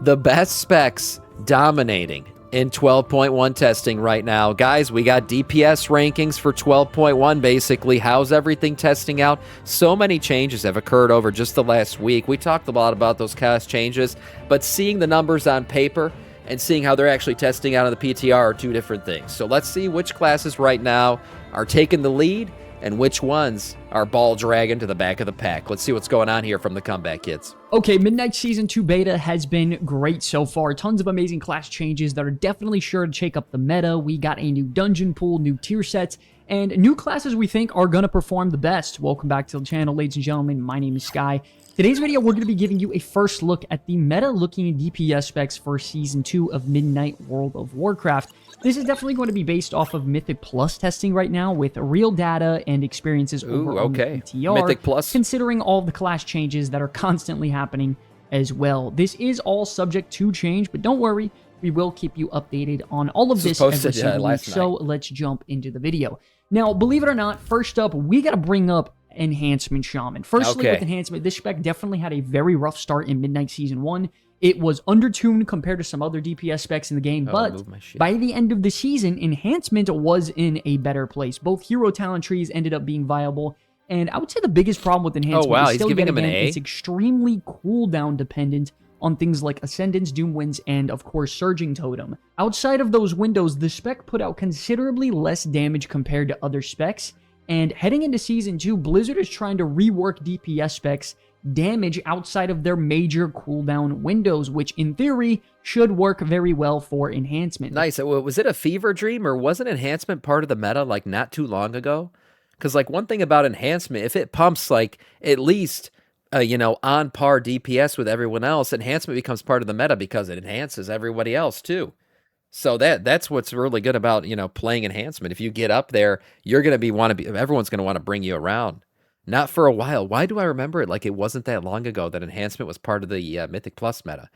the best specs dominating in 12.1 testing right now. Guys, we got DPS rankings for 12.1 basically. How's everything testing out? So many changes have occurred over just the last week. We talked a lot about those class changes, but seeing the numbers on paper and seeing how they're actually testing out on the PTR are two different things. So let's see which classes right now are taking the lead and which ones are ball dragging to the back of the pack. Let's see what's going on here from the Comeback Kids. Okay, Midnight Season 2 beta has been great so far. Tons of amazing class changes that are definitely sure to shake up the meta. We got a new dungeon pool, new tier sets, and new classes we think are going to perform the best. Welcome back to the channel, ladies and gentlemen. My name is Sky. Today's video, we're going to be giving you a first look at the meta-looking DPS specs for Season 2 of Midnight World of Warcraft. This is definitely going to be based off of Mythic Plus testing right now with real data and experiences over on the PTR, Mythic Plus, considering all the class changes that are constantly happening as well. This is all subject to change, but don't worry, we will keep you updated on all of this every single week. So let's jump into the video. Now, believe it or not, first up, we got to bring up Enhancement Shaman. Firstly, with Enhancement, this spec definitely had a very rough start in Midnight Season 1. It was undertuned compared to some other DPS specs in the game, but by the end of the season, Enhancement was in a better place. Both hero talent trees ended up being viable, and I would say the biggest problem with Enhancement is still, yet again, it's extremely cooldown dependent on things like Ascendance, Doom Winds, and of course Surging Totem. Outside of those windows, the spec put out considerably less damage compared to other specs, and heading into Season 2, Blizzard is trying to rework DPS specs damage outside of their major cooldown windows, which in theory should work very well for Enhancement. Nice. Was it a fever dream, or wasn't Enhancement part of the meta like not too long ago? Because like one thing about Enhancement, if it pumps like at least on par DPS with everyone else, Enhancement becomes part of the meta because it enhances everybody else too. So that's what's really good about playing Enhancement. If you get up there, you're gonna everyone's gonna want to bring you around. Not for a while. Why do I remember it like it wasn't that long ago that Enhancement was part of the Mythic Plus meta?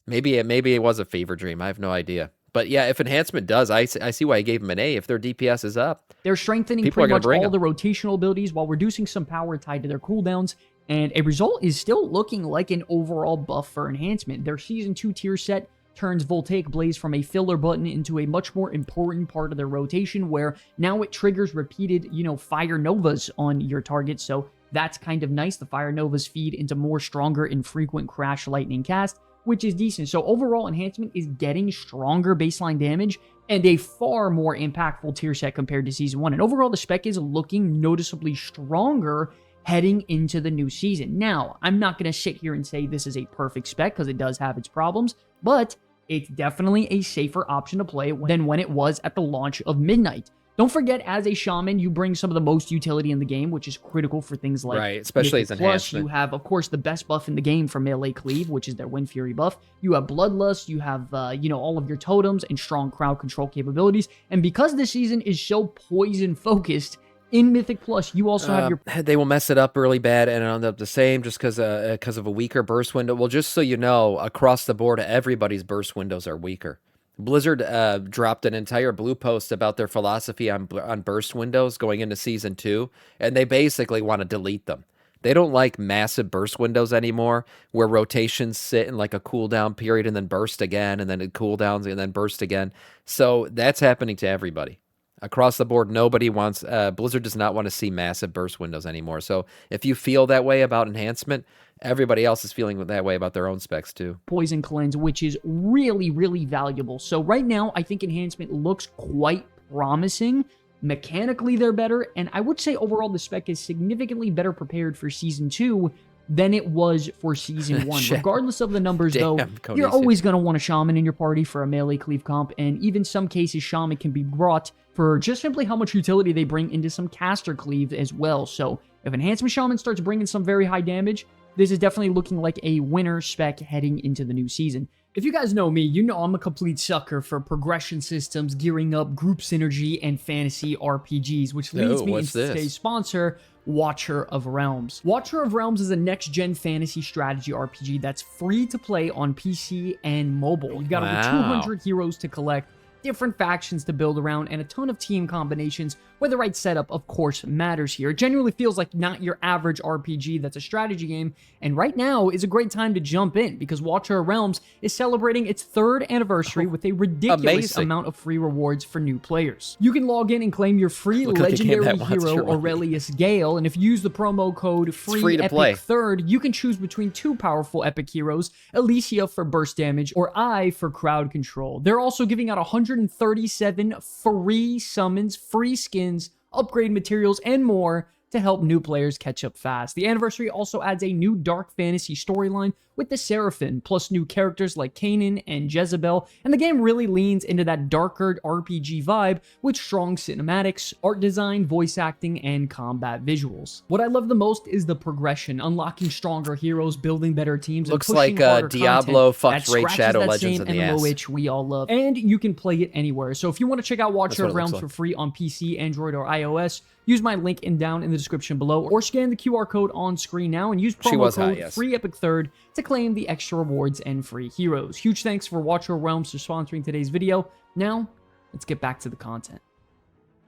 Maybe it was a fever dream. I have no idea. But yeah, if Enhancement does, I see why I gave them an A. If their DPS is up, they're strengthening pretty much all the rotational abilities while reducing some power tied to their cooldowns. And a result is still looking like an overall buff for Enhancement. Their Season 2 tier set turns Voltaic Blaze from a filler button into a much more important part of their rotation, where now it triggers repeated, Fire Novas on your target, so that's kind of nice. The Fire Novas feed into more stronger and frequent Crash Lightning cast, which is decent. So overall, Enhancement is getting stronger baseline damage and a far more impactful tier set compared to Season 1, and overall the spec is looking noticeably stronger heading into the new season. Now, I'm not going to sit here and say this is a perfect spec because it does have its problems, but it's definitely a safer option to play than when it was at the launch of Midnight. Don't forget, as a Shaman, you bring some of the most utility in the game, which is critical for things like especially as Enhancement. You have, of course, the best buff in the game for Melee Cleave, which is their Wind Fury buff. You have Bloodlust, you have, all of your totems and strong crowd control capabilities. And because this season is so poison-focused, in Mythic Plus, you also have your... They will mess it up really bad and end up the same just because of a weaker burst window. Well, just so you know, across the board, everybody's burst windows are weaker. Blizzard dropped an entire blue post about their philosophy on burst windows going into Season 2, and they basically want to delete them. They don't like massive burst windows anymore, where rotations sit in like a cooldown period and then burst again, and then it cooldowns and then burst again. So that's happening to everybody. Across the board, nobody wants... Blizzard does not want to see massive burst windows anymore. So if you feel that way about Enhancement, everybody else is feeling that way about their own specs too. Poison Cleanse, which is really, really valuable. So right now, I think Enhancement looks quite promising. Mechanically, they're better. And I would say overall, the spec is significantly better prepared for Season 2 than it was for Season 1. Regardless of the numbers, though, you're always going to want a Shaman in your party for a Melee Cleave comp, and even some cases, Shaman can be brought for just simply how much utility they bring into some caster cleave as well. So if Enhancement Shaman starts bringing some very high damage, this is definitely looking like a winner spec heading into the new season. If you guys know me, you know I'm a complete sucker for progression systems, gearing up, group synergy, and fantasy RPGs, which leads me into today's sponsor, Watcher of Realms. Watcher of Realms is a next-gen fantasy strategy RPG that's free to play on PC and mobile. You've got over 200 heroes to collect, different factions to build around, and a ton of team combinations where the right setup, of course, matters here. It genuinely feels like not your average RPG that's a strategy game, and right now is a great time to jump in because Watcher of Realms is celebrating its 3rd anniversary with a ridiculous amount of free rewards for new players. You can log in and claim your free legendary hero Aurelius Gale, and if you use the promo code FREEEPIC3rd, you can choose between 2 powerful epic heroes, Alicia for burst damage or I for crowd control. They're also giving out 137 free summons, free skins, upgrade materials, and more to help new players catch up fast. The anniversary also adds a new dark fantasy storyline with the Seraphim, plus new characters like Kanan and Jezebel, and the game really leans into that darker RPG vibe with strong cinematics, art design, voice acting, and combat visuals. What I love the most is the progression, unlocking stronger heroes, building better teams, looks and pushing like Diablo fucked Raid Shadow Legends in the ass. Which we all love, and you can play it anywhere. So if you want to check out Watcher of Realms for free on PC, Android, or iOS, use my link down in the description below, or scan the QR code on screen now and use promo code FREEEPIC3rd to claim the extra rewards and free heroes. Huge thanks for Watcher of Realms for sponsoring today's video. Now, let's get back to the content.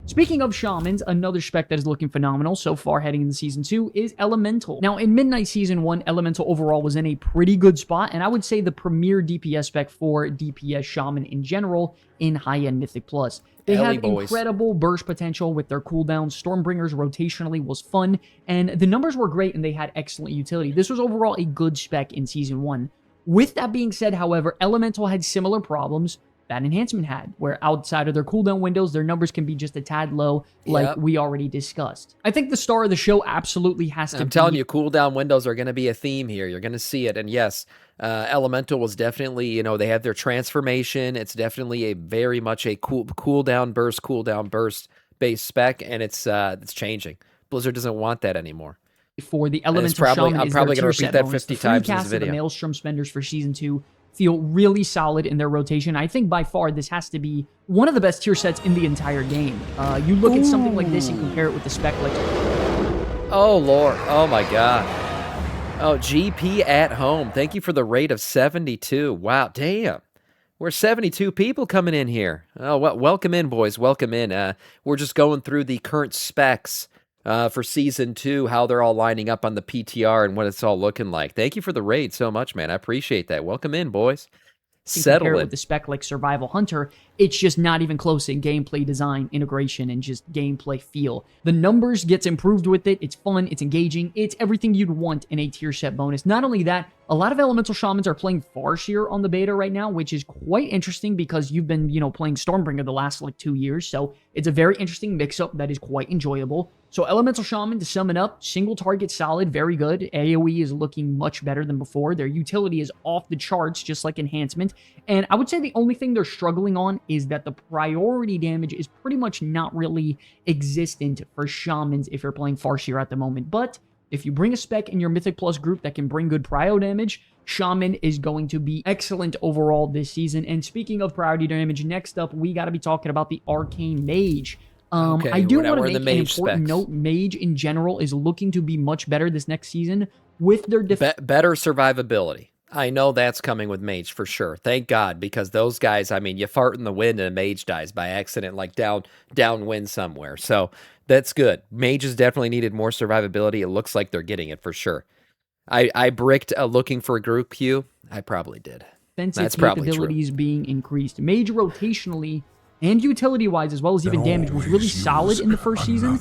Speaking of shamans, another spec that is looking phenomenal so far heading into Season 2 is Elemental. Now, in Midnight Season 1, Elemental overall was in a pretty good spot, and I would say the premier DPS spec for DPS Shaman in general in high-end Mythic Plus. They have incredible burst potential with their cooldowns. Stormbringers rotationally was fun, and the numbers were great, and they had excellent utility. This was overall a good spec in Season 1. With that being said, however, Elemental had similar problems that Enhancement had, where outside of their cooldown windows, their numbers can be just a tad low, like we already discussed. I think the star of the show absolutely has to be... I'm telling you, cooldown windows are going to be a theme here. You're going to see it, and yes, Elemental was definitely, you know, they had their transformation. It's definitely a very much a cooldown burst based spec, and it's changing. Blizzard doesn't want that anymore. For the Elemental Shaman, I'm probably going to repeat that 50 times in this video. The Maelstrom Spenders for Season 2 feel really solid in their rotation. I think by far this has to be one of the best tier sets in the entire game. You look at something like this and compare it with the spec like... Oh, Lord. Oh, my God. Oh, GP at home. Thank you for the rate of 72. Wow, damn. We're 72 people coming in here. Oh, well, welcome in, boys. Welcome in. We're just going through the current specs for Season 2, how they're all lining up on the PTR and what it's all looking like. Thank you for the raid so much, man. I appreciate that. Welcome in, boys. Settle it. With the spec like Survival Hunter, it's just not even close in gameplay design, integration, and just gameplay feel. The numbers gets improved with it. It's fun. It's engaging. It's everything you'd want in a tier set bonus. Not only that, a lot of Elemental Shamans are playing Farseer on the beta right now, which is quite interesting because you've been, you know, playing Stormbringer the last, like, 2 years. So it's a very interesting mix-up that is quite enjoyable. So Elemental Shaman, to sum it up, single target solid, very good. AoE is looking much better than before. Their utility is off the charts, just like Enhancement. And I would say the only thing they're struggling on is that the priority damage is pretty much not really existent for Shamans if you're playing Farseer at the moment. But if you bring a spec in your Mythic Plus group that can bring good prio damage, Shaman is going to be excellent overall this season. And speaking of priority damage, next up, we got to be talking about the Arcane Mage. Okay, I do want to make an important note. Mage in general is looking to be much better this next season with their better survivability. I know that's coming with Mage for sure. Thank God, because those guys, I mean, you fart in the wind and a Mage dies by accident, like downwind somewhere. So that's good. Mage has definitely needed more survivability. It looks like they're getting it for sure. I bricked looking for a group queue. I probably did. That's probably capabilities true. Being increased. Mage rotationally and utility-wise, as well as even damage, was really solid in the first season.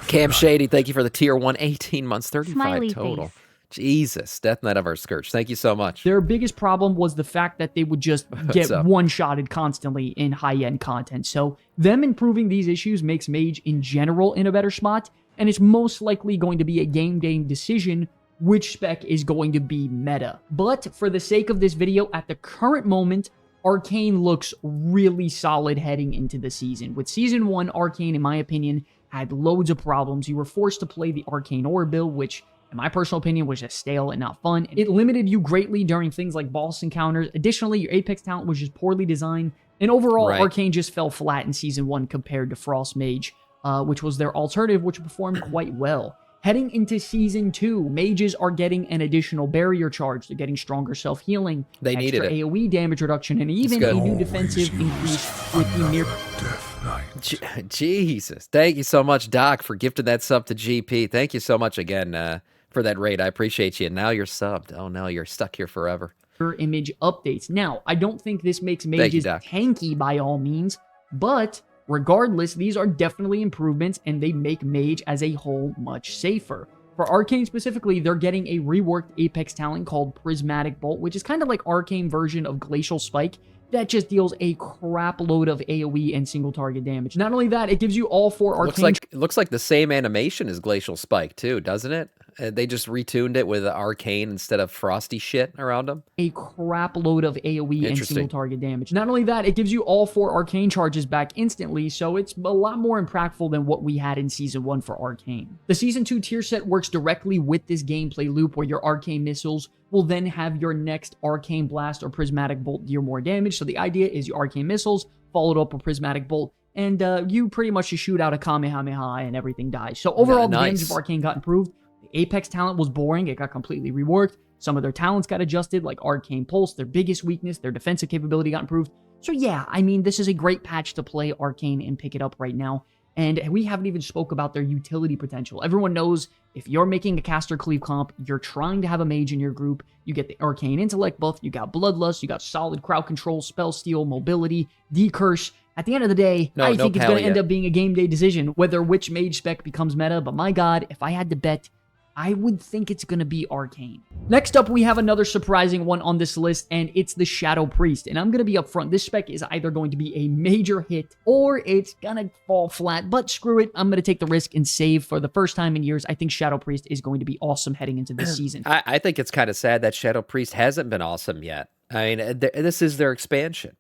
Cam Shady, thank you for the tier 1, 18 months, 35 Smiley total. face. Jesus, Death Knight of our Scourge. Thank you so much. Their biggest problem was the fact that they would just get one-shotted constantly in high-end content. So them improving these issues makes Mage in general in a better spot, and it's most likely going to be a game-day decision which spec is going to be meta. But for the sake of this video, at the current moment, Arcane looks really solid heading into the season. With Season 1, Arcane, in my opinion, had loads of problems. You were forced to play the Arcane Ore build, which, in my personal opinion, was just stale and not fun. It limited you greatly during things like boss encounters. Additionally, your Apex talent was just poorly designed. And overall, Arcane just fell flat in Season 1 compared to Frost Mage, which was their alternative, which performed quite well. Heading into Season 2, mages are getting an additional barrier charge. They're getting stronger self-healing, they extra needed it. AoE damage reduction, and even a new defensive increase with the near... Jesus. Thank you so much, Doc, for gifting that sub to GP. Thank you so much again for that raid. I appreciate you. Now you're subbed. Oh, no, you're stuck here forever. Image updates. Now, I don't think this makes mages tanky by all means, but... regardless, these are definitely improvements, and they make Mage as a whole much safer. For Arcane specifically, they're getting a reworked Apex talent called Prismatic Bolt, which is kind of like Arcane version of Glacial Spike, that just deals a crap load of AoE and single target damage. Not only that, it gives you all 4 Arcane... Looks like the same animation as Glacial Spike, too, doesn't it? They just retuned it with Arcane instead of frosty shit around them. A crap load of AoE and single target damage. Not only that, it gives you all 4 Arcane charges back instantly, so it's a lot more impactful than what we had in Season 1 for Arcane. The Season 2 tier set works directly with this gameplay loop where your Arcane missiles will then have your next Arcane Blast or Prismatic Bolt deal more damage. So the idea is your Arcane missiles followed up with Prismatic Bolt, and you pretty much just shoot out a Kamehameha and everything dies. So overall, the damage of Arcane got improved. Apex talent was boring. It got completely reworked. Some of their talents got adjusted, like Arcane Pulse, their biggest weakness, their defensive capability got improved. So yeah, I mean, this is a great patch to play Arcane and pick it up right now. And we haven't even spoke about their utility potential. Everyone knows if you're making a caster cleave comp, you're trying to have a mage in your group, you get the Arcane Intellect buff, you got Bloodlust, you got solid crowd control, spell steal, mobility, decurse. At the end of the day, I think it's going to end up being a game day decision whether which mage spec becomes meta. But my god, if I had to bet, I would think it's going to be Arcane. Next up, we have another surprising one on this list, and it's the Shadow Priest. And I'm going to be upfront. This spec is either going to be a major hit, or it's going to fall flat. But screw it. I'm going to take the risk and save. For the first time in years, I think Shadow Priest is going to be awesome heading into this season. I think it's kind of sad that Shadow Priest hasn't been awesome yet. I mean, this is their expansion.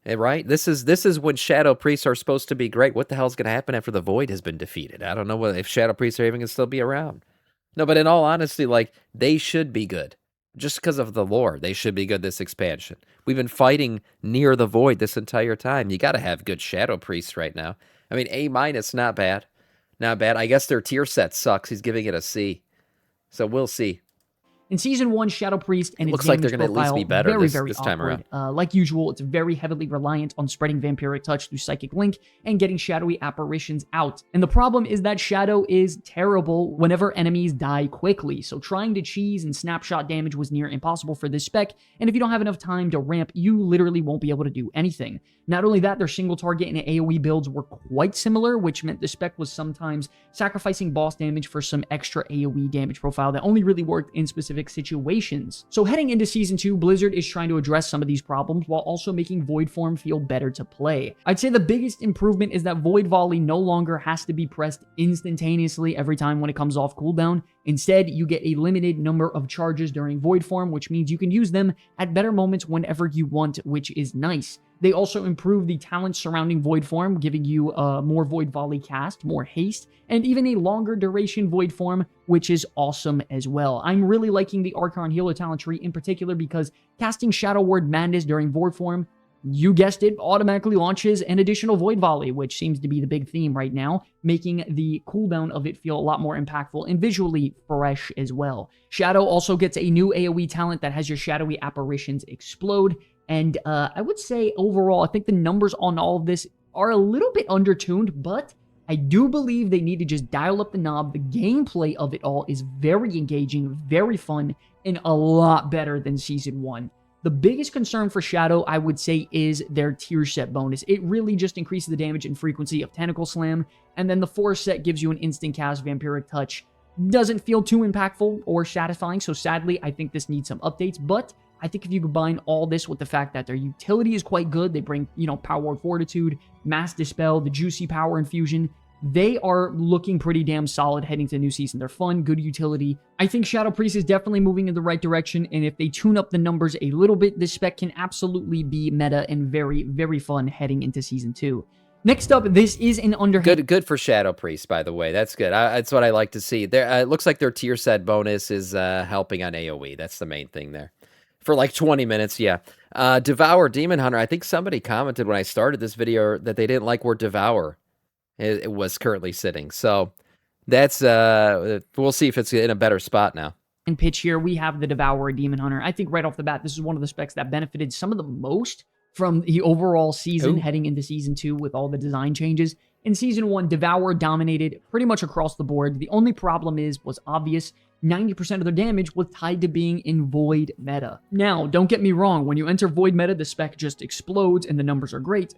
Right? This is when Shadow Priests are supposed to be great. What the hell's going to happen after the Void has been defeated? I don't know if Shadow Priests are even going to still be around. No, but in all honesty, like, they should be good. Just because of the lore, they should be good this expansion. We've been fighting near the Void this entire time. You got to have good Shadow Priests right now. I mean, A-, not bad. Not bad. I guess their tier set sucks. He's giving it a C. So we'll see. In Season 1, Shadow Priest and its looks like they're going to at least be better very this time around. Like usual, it's very heavily reliant on spreading Vampiric Touch through Psychic Link and getting shadowy apparitions out. And the problem is that Shadow is terrible whenever enemies die quickly, so trying to cheese and snapshot damage was near impossible for this spec, and if you don't have enough time to ramp, you literally won't be able to do anything. Not only that, their single target and AoE builds were quite similar, which meant the spec was sometimes sacrificing boss damage for some extra AoE damage profile that only really worked in specific situations. So heading into Season 2, Blizzard is trying to address some of these problems while also making Void Form feel better to play. I'd say the biggest improvement is that Void Volley no longer has to be pressed instantaneously every time when it comes off cooldown. Instead, you get a limited number of charges during Void Form, which means you can use them at better moments whenever you want, which is nice. They also improve the talent surrounding Void Form, giving you more Void Volley cast, more haste, and even a longer duration Void Form, which is awesome as well. I'm really liking the Archon Healer talent tree in particular because casting Shadow Word Madness during Void Form, you guessed it, automatically launches an additional Void Volley, which seems to be the big theme right now, making the cooldown of it feel a lot more impactful and visually fresh as well. Shadow also gets a new AoE talent that has your shadowy apparitions explode. And I would say overall, I think the numbers on all of this are a little bit undertuned, but I do believe they need to just dial up the knob. The gameplay of it all is very engaging, very fun, and a lot better than Season 1. The biggest concern for Shadow, I would say, is their tier set bonus. It really just increases the damage and frequency of Tentacle Slam, and then the Force set gives you an instant cast Vampiric Touch. Doesn't feel too impactful or satisfying, so sadly, I think this needs some updates, but I think if you combine all this with the fact that their utility is quite good, they bring, Power Word Fortitude, Mass Dispel, the Juicy Power Infusion, they are looking pretty damn solid heading to the new season. They're fun, good utility. I think Shadow Priest is definitely moving in the right direction, and if they tune up the numbers a little bit, this spec can absolutely be meta and very, very fun heading into Season 2. Next up, this is an underhand... Good for Shadow Priest, by the way. That's good. That's what I like to see. It looks like their tier set bonus is helping on AoE. That's the main thing there. For like 20 minutes, yeah. Devourer Demon Hunter. I think somebody commented when I started this video that they didn't like where Devour it was currently sitting. So That's we'll see if it's in a better spot now. In pitch here, we have the Devourer Demon Hunter. I think right off the bat, this is one of the specs that benefited some of the most from the overall season heading into Season 2 with all the design changes. In Season 1, Devour dominated pretty much across the board. The only problem was obvious. 90% of their damage was tied to being in Void meta. Now, don't get me wrong, when you enter Void meta, the spec just explodes and the numbers are great.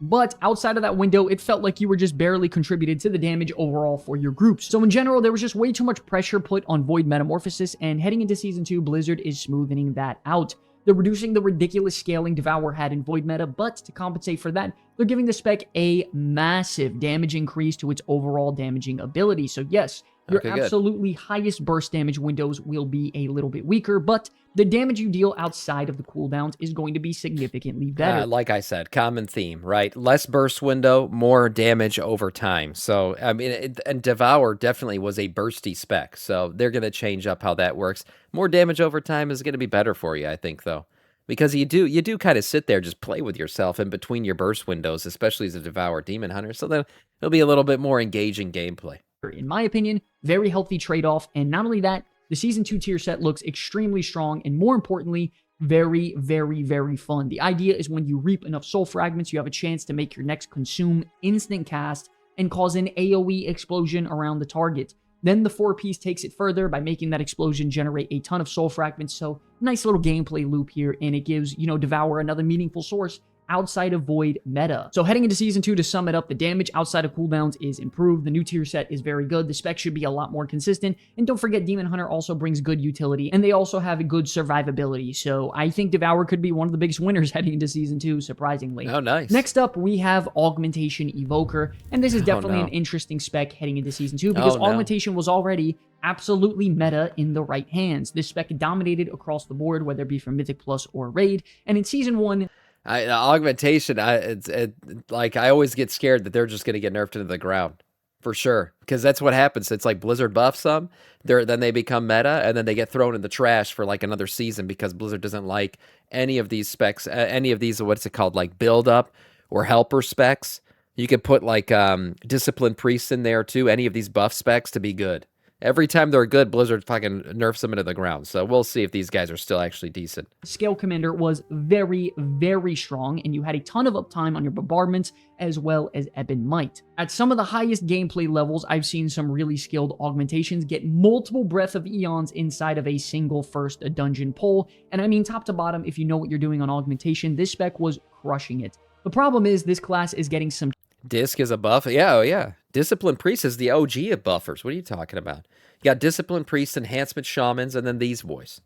But outside of that window, it felt like you were just barely contributed to the damage overall for your groups. So in general, there was just way too much pressure put on Void Metamorphosis, and heading into Season 2, Blizzard is smoothing that out. They're reducing the ridiculous scaling Devour had in Void meta, but to compensate for that, they're giving the spec a massive damage increase to its overall damaging ability. So yes, your absolutely highest burst damage windows will be a little bit weaker, but the damage you deal outside of the cooldowns is going to be significantly better. Like I said, common theme, right? Less burst window, more damage over time. So, I mean, and Devour definitely was a bursty spec, so they're going to change up how that works. More damage over time is going to be better for you, I think, though. Because you do kind of sit there, just play with yourself in between your burst windows, especially as a Devourer Demon Hunter, so that it'll be a little bit more engaging gameplay. In my opinion, very healthy trade-off, and not only that, the Season 2 tier set looks extremely strong, and more importantly, very, very, very fun. The idea is when you reap enough soul fragments, you have a chance to make your next consume instant cast and cause an AoE explosion around the target. Then the 4-piece takes it further by making that explosion generate a ton of soul fragments, so nice little gameplay loop here, and it gives, Devour another meaningful source outside of Void meta. So heading into Season 2, to sum it up, the damage outside of cooldowns is improved, the new tier set is very good, the spec should be a lot more consistent, and don't forget Demon Hunter also brings good utility, and they also have a good survivability, so I think Devour could be one of the biggest winners heading into Season 2, surprisingly. Oh, nice. Next up, we have Augmentation Evoker, and this is definitely an interesting spec heading into Season 2, because Augmentation was already absolutely meta in the right hands. This spec dominated across the board, whether it be from Mythic Plus or Raid, and in Season 1, Augmentation, like I always get scared that they're just going to get nerfed into the ground, for sure, because that's what happens. It's like Blizzard buffs them, then they become meta, and then they get thrown in the trash for like another season because Blizzard doesn't like any of these specs, any of these, what's it called, like build up or helper specs. You could put like Discipline Priests in there too, any of these buff specs to be good. Every time they're good, Blizzard fucking nerfs them into the ground. So we'll see if these guys are still actually decent. Scale Commander was very, very strong, and you had a ton of uptime on your bombardments as well as Ebon Might. At some of the highest gameplay levels, I've seen some really skilled augmentations get multiple Breath of Eons inside of a single first dungeon pull. And I mean, top to bottom, if you know what you're doing on augmentation, this spec was crushing it. The problem is this class is getting some... Disc is a buff. Yeah, oh yeah. Discipline Priest is the OG of buffers. What are you talking about? You got Discipline Priests, Enhancement Shamans, and then these boys.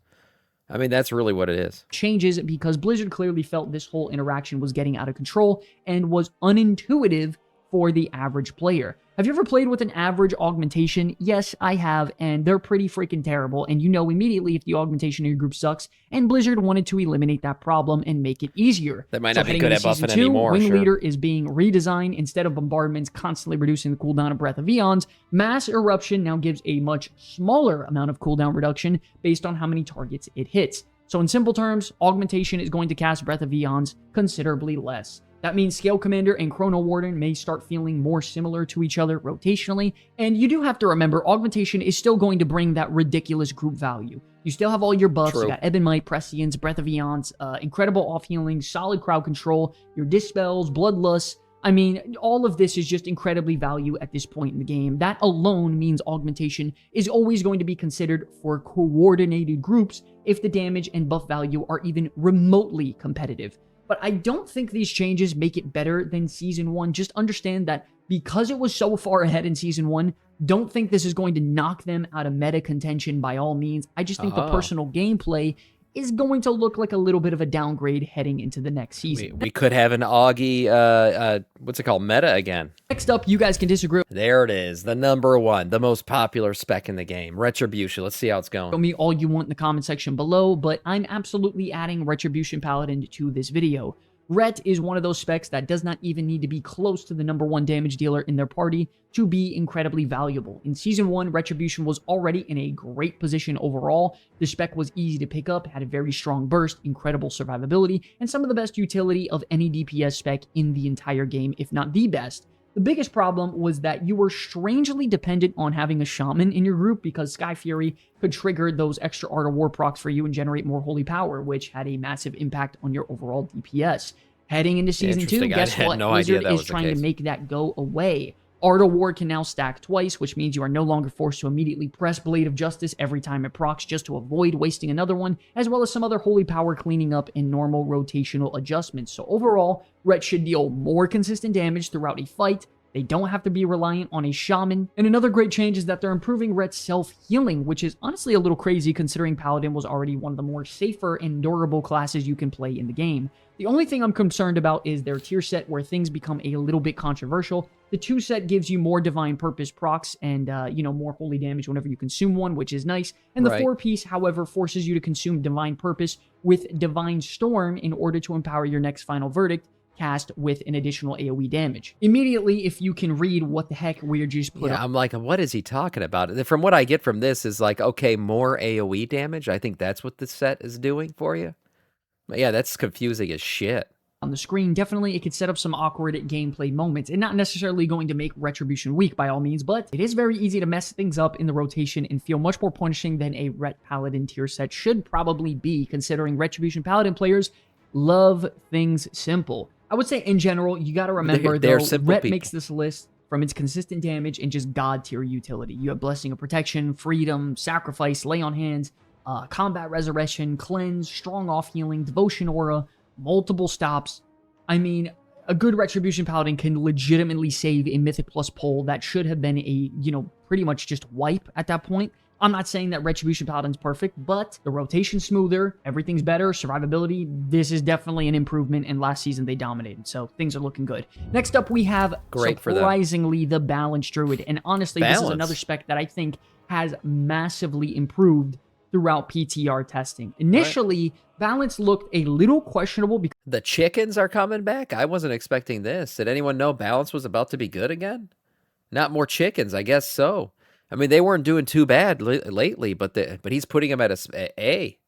I mean, that's really what it is. Changes because Blizzard clearly felt this whole interaction was getting out of control and was unintuitive for the average player. Have you ever played with an average augmentation? Yes, I have, and they're pretty freaking terrible, and you know immediately if the augmentation in your group sucks, and Blizzard wanted to eliminate that problem and make it easier. That might not be good at buffing anymore, Wing Leader is being redesigned. Instead of bombardments constantly reducing the cooldown of Breath of Eons, Mass Eruption now gives a much smaller amount of cooldown reduction based on how many targets it hits. So in simple terms, augmentation is going to cast Breath of Eons considerably less. That means Scale Commander and Chrono Warden may start feeling more similar to each other rotationally, and you do have to remember, Augmentation is still going to bring that ridiculous group value. You still have all your buffs, you got Ebon Might, Prescience, Breath of Eons, incredible off-healing, solid crowd control, your Dispels, Bloodlust. I mean, all of this is just incredibly value at this point in the game. That alone means Augmentation is always going to be considered for coordinated groups if the damage and buff value are even remotely competitive. But I don't think these changes make it better than Season 1. Just understand that because it was so far ahead in Season 1, don't think this is going to knock them out of meta contention by all means. I just think the personal gameplay is going to look like a little bit of a downgrade heading into the next season. We could have an Augie, what's it called, meta again. Next up, you guys can disagree. There it is, the number one, the most popular spec in the game, Retribution. Let's see how it's going. Tell me all you want in the comment section below, but I'm absolutely adding Retribution Paladin to this video. Ret is one of those specs that does not even need to be close to the number one damage dealer in their party to be incredibly valuable. In Season 1, Retribution was already in a great position overall. The spec was easy to pick up, had a very strong burst, incredible survivability, and some of the best utility of any DPS spec in the entire game, if not the best. The biggest problem was that you were strangely dependent on having a shaman in your group because Sky Fury could trigger those extra Art of War procs for you and generate more holy power, which had a massive impact on your overall DPS. Heading into Season 2, guess what? Blizzard is trying to make that go away. Art of War can now stack twice, which means you are no longer forced to immediately press Blade of Justice every time it procs just to avoid wasting another one, as well as some other holy power cleaning up and normal rotational adjustments. So overall, Ret should deal more consistent damage throughout a fight. They don't have to be reliant on a shaman. And another great change is that they're improving Ret's self-healing, which is honestly a little crazy considering Paladin was already one of the more safer and durable classes you can play in the game. The only thing I'm concerned about is their tier set where things become a little bit controversial. The 2 set gives you more Divine Purpose procs and, more holy damage whenever you consume one, which is nice. And the 4 piece, however, forces you to consume Divine Purpose with Divine Storm in order to empower your next Final Verdict cast with an additional AoE damage. Immediately, if you can read what the heck we're just put up. I'm like, what is he talking about? From what I get from this is like, okay, more AoE damage. I think that's what this set is doing for you. But yeah, that's confusing as shit. On the screen, definitely it could set up some awkward gameplay moments, and not necessarily going to make Retribution weak by all means, but it is very easy to mess things up in the rotation and feel much more punishing than a Ret Paladin tier set should probably be, considering Retribution Paladin players love things simple. I would say in general, you gotta remember though, Ret makes this list from its consistent damage and just god tier utility. You have Blessing of Protection, Freedom, Sacrifice, Lay on Hands, Combat Resurrection, Cleanse, Strong Off Healing, Devotion Aura, multiple stops. I mean, a good Retribution Paladin can legitimately save a Mythic Plus poll that should have been a, pretty much just wipe at that point. I'm not saying that Retribution Paladin's perfect, but the rotation's smoother, everything's better, survivability, this is definitely an improvement, and last season they dominated, so things are looking good. Next up, we have, surprisingly, the Balanced Druid, and honestly, this is another spec that I think has massively improved throughout PTR testing. Initially, Balance looked a little questionable because the chickens are coming back? I wasn't expecting this. Did anyone know Balance was about to be good again? Not more chickens, I guess so. I mean, they weren't doing too bad lately, but he's putting them at A.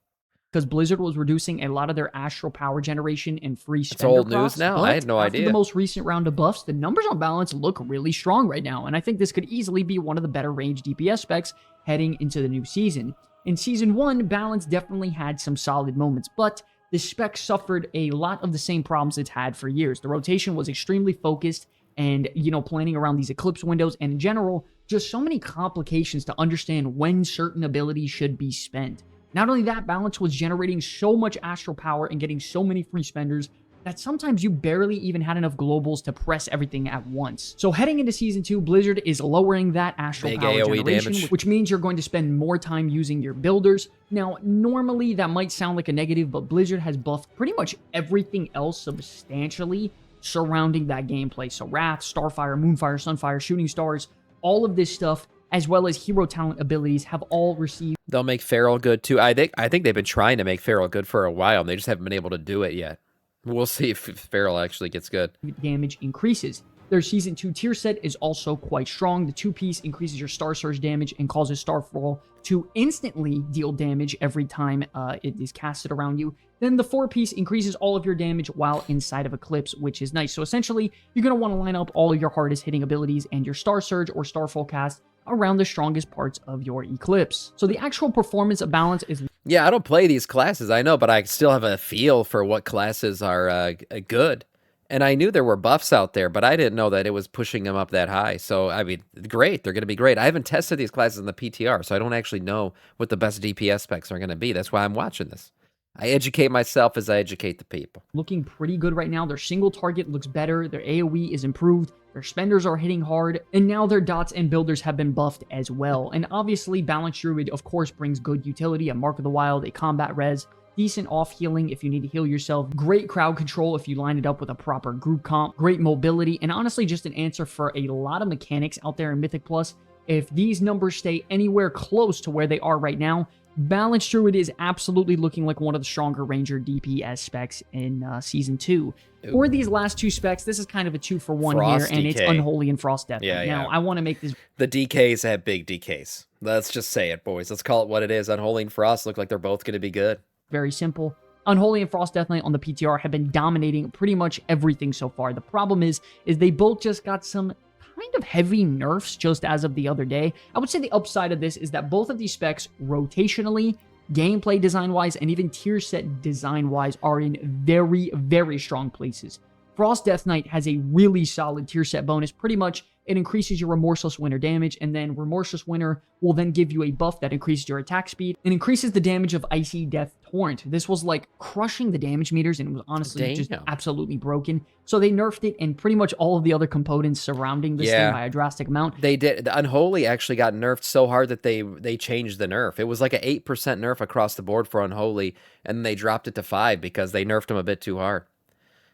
Because Blizzard was reducing a lot of their astral power generation and free spender It's old news now. I had no idea. After the most recent round of buffs, the numbers on Balance look really strong right now, and I think this could easily be one of the better range DPS specs heading into the new season. In Season 1, Balance definitely had some solid moments, but the spec suffered a lot of the same problems it's had for years. The rotation was extremely focused and, planning around these eclipse windows, and in general, just so many complications to understand when certain abilities should be spent. Not only that, Balance was generating so much astral power and getting so many free spenders that sometimes you barely even had enough globals to press everything at once. So heading into Season 2, Blizzard is lowering that astral power AoE generation, damage, which means you're going to spend more time using your builders. Now, normally that might sound like a negative, but Blizzard has buffed pretty much everything else substantially surrounding that gameplay. So Wrath, Starfire, Moonfire, Sunfire, Shooting Stars, all of this stuff, as well as hero talent abilities, have all received. They'll make Feral good too. I think they've been trying to make Feral good for a while, and they just haven't been able to do it yet. We'll see if Feral actually gets good. Damage increases. Their Season 2 tier set is also quite strong. The 2-piece increases your Star Surge damage and causes Starfall to instantly deal damage every time it is casted around you. Then the 4-piece increases all of your damage while inside of Eclipse, which is nice. So essentially, you're going to want to line up all of your hardest hitting abilities and your Star Surge or Starfall cast around the strongest parts of your Eclipse. So the actual performance of Balance is... Yeah, I don't play these classes, I know, but I still have a feel for what classes are good. And I knew there were buffs out there, but I didn't know that it was pushing them up that high. So, I mean, great. They're going to be great. I haven't tested these classes in the PTR, so I don't actually know what the best DPS specs are going to be. That's why I'm watching this. I educate myself as I educate the people. Looking pretty good right now. Their single target looks better. Their AoE is improved. Their spenders are hitting hard. And now their dots and builders have been buffed as well. And obviously, Balanced Druid, of course, brings good utility. A Mark of the Wild, a combat res, decent off healing if you need to heal yourself, great crowd control if you line it up with a proper group comp, great mobility, and honestly just an answer for a lot of mechanics out there in Mythic Plus. If these numbers stay anywhere close to where they are right now, Balanced Druid is absolutely looking like one of the stronger Ranger DPS specs in Season 2. Ooh. For these last two specs, this is kind of a 2-for-1 here, and it's Unholy and Frost Death. Yeah, now, I want to make this... The DKs have big DKs. Let's just say it, boys. Let's call it what it is. Unholy and Frost look like they're both going to be good. Very simple. Unholy and Frost Death Knight on the PTR have been dominating pretty much everything so far. The problem is they both just got some kind of heavy nerfs just as of the other day. I would say the upside of this is that both of these specs rotationally, gameplay design-wise, and even tier set design-wise are in very, very strong places. Frost Death Knight has a really solid tier set bonus. Pretty much, it increases your Remorseless Winter damage, and then Remorseless Winter will then give you a buff that increases your attack speed and increases the damage of Icy Death Torrent. This was like crushing the damage meters, and it was honestly just absolutely broken. So they nerfed it, and pretty much all of the other components surrounding this thing by a drastic amount. They did. The Unholy actually got nerfed so hard that they changed the nerf. It was like an 8% nerf across the board for Unholy, and then they dropped it to 5 because they nerfed him a bit too hard.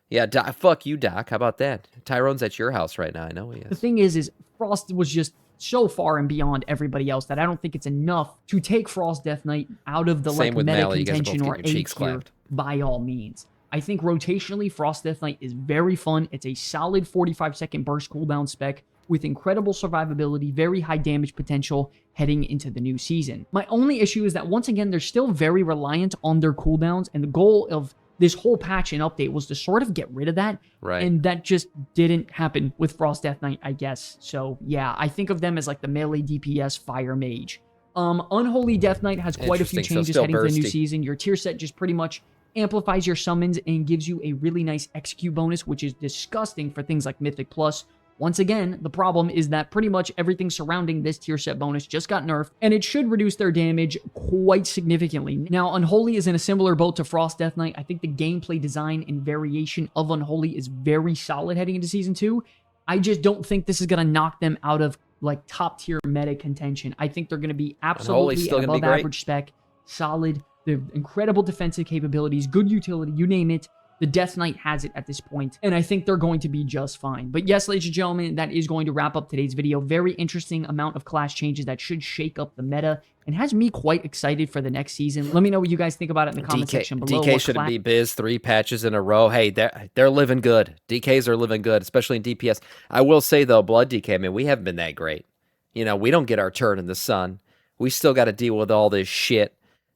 Yeah, fuck you, Doc. How about that? Tyrone's at your house right now. I know he is. The thing is Frost was just so far and beyond everybody else that I don't think it's enough to take Frost Death Knight out of the meta contention or A tier by all means. I think rotationally, Frost Death Knight is very fun. It's a solid 45-second burst cooldown spec with incredible survivability, very high damage potential heading into the new season. My only issue is that, once again, they're still very reliant on their cooldowns, and the goal of this whole patch and update was to sort of get rid of that, and that just didn't happen with Frost Death Knight, I guess. So yeah, I think of them as like the melee DPS Fire Mage. Unholy Death Knight has quite a few changes heading to the new season. Your tier set just pretty much amplifies your summons and gives you a really nice execute bonus, which is disgusting for things like Mythic Plus. Once again, the problem is that pretty much everything surrounding this tier set bonus just got nerfed, and it should reduce their damage quite significantly. Now, Unholy is in a similar boat to Frost Death Knight. I think the gameplay design and variation of Unholy is very solid heading into Season 2. I just don't think this is going to knock them out of like top tier meta contention. I think they're going to be absolutely above average spec, solid, the incredible defensive capabilities, good utility, you name it. The Death Knight has it at this point, and I think they're going to be just fine. But yes, ladies and gentlemen, that is going to wrap up today's video. Very interesting amount of class changes that should shake up the meta and has me quite excited for the next season. Let me know what you guys think about it in the comment section below. DK shouldn't be biz 3 patches in a row. Hey, they're living good. DKs are living good, especially in DPS. I will say, though, Blood DK, I mean, we haven't been that great. You know, we don't get our turn in the sun. We still got to deal with all this shit,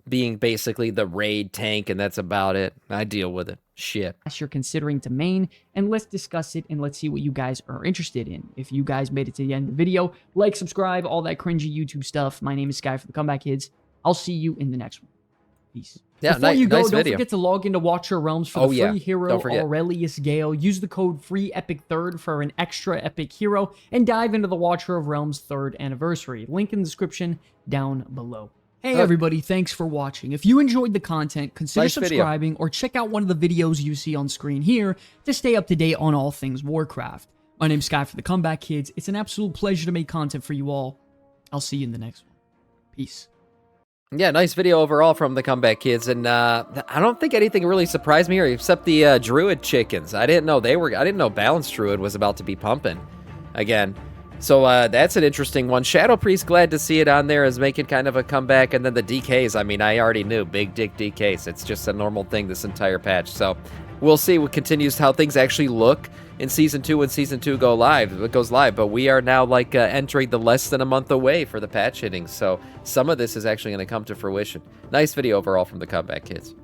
being basically the raid tank, and that's about it. I deal with it. Shit. You're considering to main, and let's discuss it, and let's see what you guys are interested in. If you guys made it to the end of the video, like, subscribe, all that cringy YouTube stuff. My name is Sky for the Comeback Kids. I'll see you in the next one. Peace. Yeah, before you go, don't forget to log into Watch Your Realms for the free hero Aurelius Gale. Use the code FREEEPIC3rd for an extra epic hero, and dive into the Watcher of Realms 3rd anniversary. Link in the description down below. Hey everybody, thanks for watching. If you enjoyed the content, consider subscribing or check out one of the videos you see on screen here to stay up to date on all things Warcraft. My name's Sky for the Comeback Kids. It's an absolute pleasure to make content for you all. I'll see you in the next one. Peace. Yeah, nice video overall from the Comeback Kids, and I don't think anything really surprised me here except the Druid chickens. I didn't know Balanced Druid was about to be pumping again. So that's an interesting one. Shadow Priest, glad to see it on there, is making kind of a comeback. And then the DKs, I mean, I already knew. Big dick DKs. It's just a normal thing this entire patch. So we'll see what continues, how things actually look in Season 2 when Season 2 goes live. But we are now like entering the less than a month away for the patch hitting. So some of this is actually going to come to fruition. Nice video overall from the Comeback Kids.